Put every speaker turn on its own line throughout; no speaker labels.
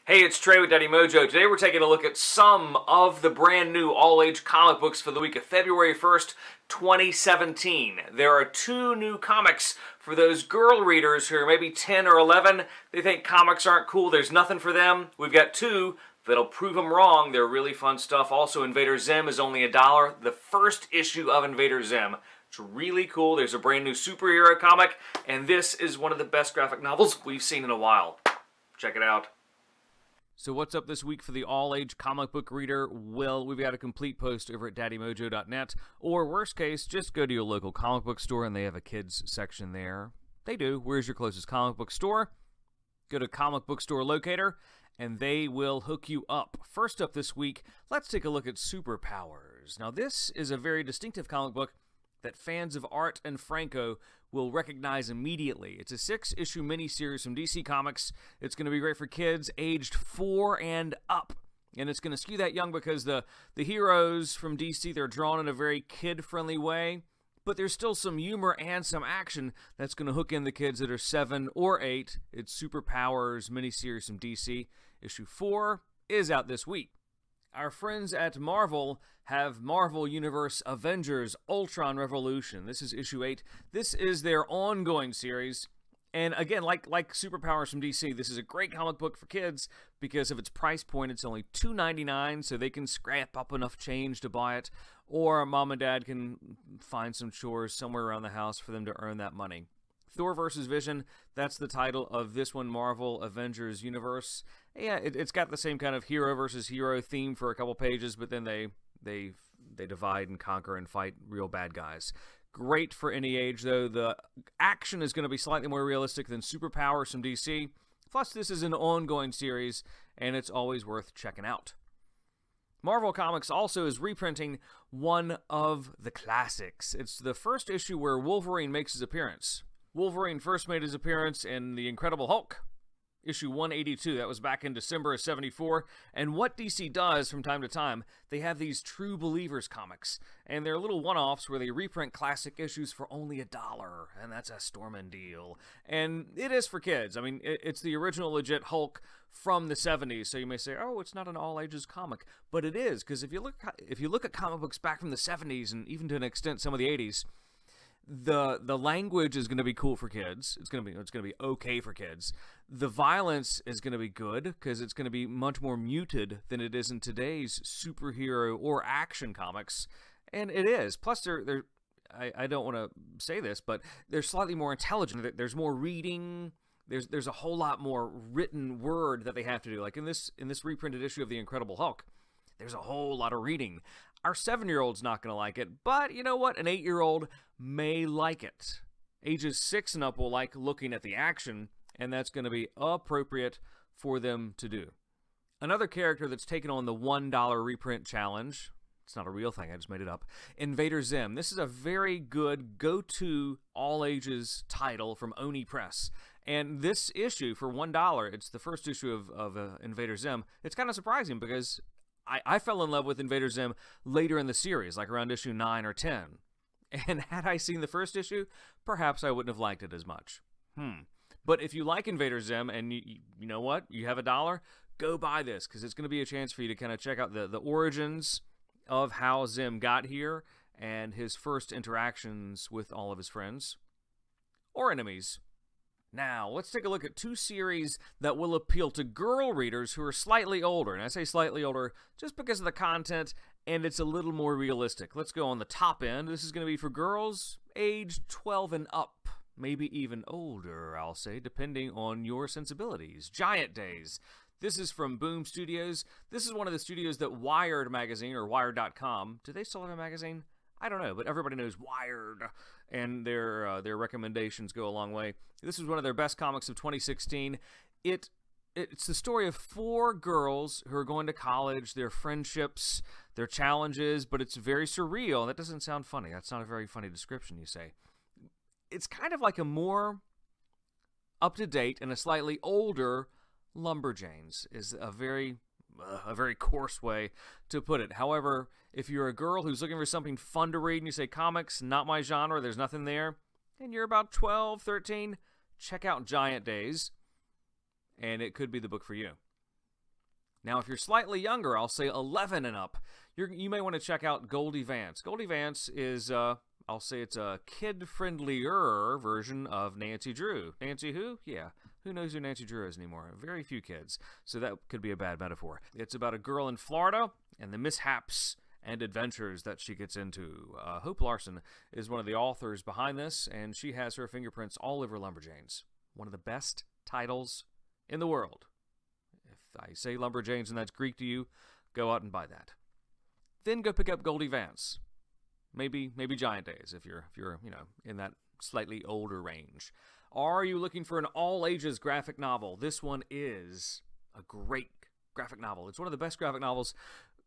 Hey, it's Trey with Daddy Mojo. Today we're taking a look at some of the brand new all-age comic books for the week of February 1st, 2017. There are two new comics for those girl readers who are maybe 10 or 11. They think comics aren't cool, there's nothing for them. We've got two that'll prove them wrong. They're really fun stuff. Also, Invader Zim is only $1. The first issue of Invader Zim. It's really cool. There's a brand new superhero comic, and this is one of the best graphic novels we've seen in a while. Check it out. So what's up this week for the all-age comic book reader? Well, we've got a complete post over at daddymojo.net, or worst case, just go to your local comic book store and they have a kids section there. They do. Where's your closest comic book store? Go to Comic Book Store Locator, and they will hook you up. First up this week, let's take a look at Superpowers. Now, this is a very distinctive comic book that fans of Art and Franco will recognize immediately. It's a 6-issue miniseries from DC Comics. It's going to be great for kids aged 4 and up. And it's going to skew that young because the heroes from DC, they're drawn in a very kid-friendly way. But there's still some humor and some action that's going to hook in the kids that are 7 or 8. It's Superpowers miniseries from DC. Issue 4 is out this week. Our friends at Marvel have Marvel Universe Avengers Ultron Revolution. This is issue 8. This is their ongoing series. And again, like Superpowers from DC, this is a great comic book for kids because of its price point. It's only $2.99, so they can scrap up enough change to buy it, or mom and dad can find some chores somewhere around the house for them to earn that money. Thor vs. Vision, that's the title of this one, Marvel Avengers Universe. Yeah, it's got the same kind of hero versus hero theme for a couple pages, but then they divide and conquer and fight real bad guys. Great for any age, though. The action is going to be slightly more realistic than Superpowers from DC. Plus, this is an ongoing series, and it's always worth checking out. Marvel Comics also is reprinting one of the classics. It's the first issue where Wolverine makes his appearance. Wolverine first made his appearance in The Incredible Hulk, issue 182. That was back in December of '74. And what DC does from time to time, they have these True Believers comics. And they're little one-offs where they reprint classic issues for only $1. And that's a stormin' deal. And it is for kids. I mean, it's the original legit Hulk from the '70s. So you may say, oh, it's not an all-ages comic. But it is, because if you look at comic books back from the '70s and even to an extent some of the '80s, the language is going to be cool for kids. It's going to be okay for kids. The violence is going to be good because it's going to be much more muted than it is in today's superhero or action comics, and it is. Plus, I don't want to say this, but they're slightly more intelligent. There's more reading. There's a whole lot more written word that they have to do. Like in this reprinted issue of The Incredible Hulk, there's a whole lot of reading. Our 7-year-old's not going to like it, but you know what? An 8-year-old may like it. Ages 6 and up will like looking at the action, and that's going to be appropriate for them to do. Another character that's taken on the $1 reprint challenge, it's not a real thing, I just made it up, Invader Zim. This is a very good go-to all-ages title from Oni Press. And this issue, for $1, it's the first issue of Invader Zim. It's kind of surprising because I fell in love with Invader Zim later in the series, like around issue 9 or 10. And had I seen the first issue, perhaps I wouldn't have liked it as much. But if you like Invader Zim and you know what, you have $1, go buy this because it's going to be a chance for you to kind of check out the origins of how Zim got here and his first interactions with all of his friends or enemies. Now, let's take a look at two series that will appeal to girl readers who are slightly older. And I say slightly older just because of the content, and it's a little more realistic. Let's go on the top end. This is going to be for girls aged 12 and up. Maybe even older, I'll say, depending on your sensibilities. Giant Days. This is from Boom Studios. This is one of the studios that Wired magazine, or Wired.com, do they still have a magazine? I don't know, but everybody knows Wired, and their recommendations go a long way. This is one of their best comics of 2016. It's the story of 4 girls who are going to college, their friendships, their challenges, but it's very surreal. That doesn't sound funny. That's not a very funny description, you say. It's kind of like a more up-to-date and a slightly older Lumberjanes is a very coarse way to put it. However, if you're a girl who's looking for something fun to read and you say comics, not my genre, there's nothing there, and you're about 12, 13, check out Giant Days, and it could be the book for you. Now, if you're slightly younger, I'll say 11 and up, you may want to check out Goldie Vance. Goldie Vance is, I'll say it's a kid-friendlier version of Nancy Drew. Nancy who? Yeah. Who knows who Nancy Drew is anymore? Very few kids. So that could be a bad metaphor. It's about a girl in Florida and the mishaps and adventures that she gets into. Hope Larson is one of the authors behind this, and she has her fingerprints all over Lumberjanes. One of the best titles in the world. If I say Lumberjanes and that's Greek to you, go out and buy that. Then go pick up Goldie Vance. Maybe Giant Days if you're in that slightly older range. Are you looking for an all-ages graphic novel? This one is a great graphic novel. It's one of the best graphic novels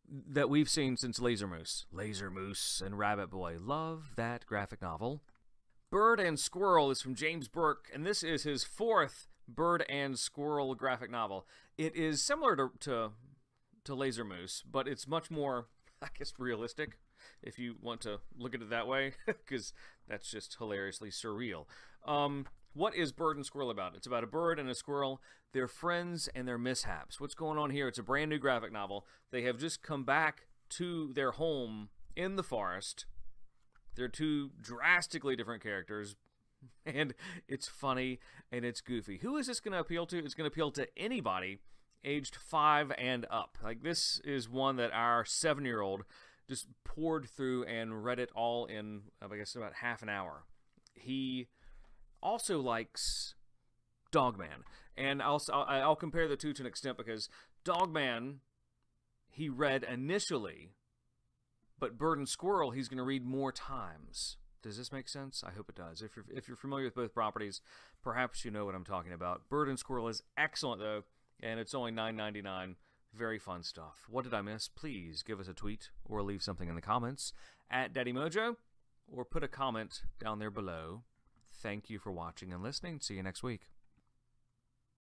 that we've seen since Laser Moose. Laser Moose and Rabbit Boy. Love that graphic novel. Bird and Squirrel is from James Burke, and this is his 4th Bird and Squirrel graphic novel. It is similar to Laser Moose, but it's much more, I guess, realistic, if you want to look at it that way, because that's just hilariously surreal. What is Bird and Squirrel about? It's about a bird and a squirrel, their friends and their mishaps. What's going on here? It's a brand new graphic novel. They have just come back to their home in the forest. They're two drastically different characters, and it's funny and it's goofy. Who is this going to appeal to? It's going to appeal to anybody aged 5 and up. Like, this is one that our 7-year-old just poured through and read it all in, I guess, about half an hour. He also likes Dogman, and I'll compare the two to an extent, because Dogman he read initially, but Bird and Squirrel he's going to read more times. Does this make sense? I hope it does. If you're familiar with both properties, perhaps you know what I'm talking about. Bird and Squirrel is excellent, though, and it's only $9.99. Very fun stuff. What did I miss? Please give us a tweet or leave something in the comments at Daddy Mojo, or put a comment down there below. Thank you for watching and listening. See you next week.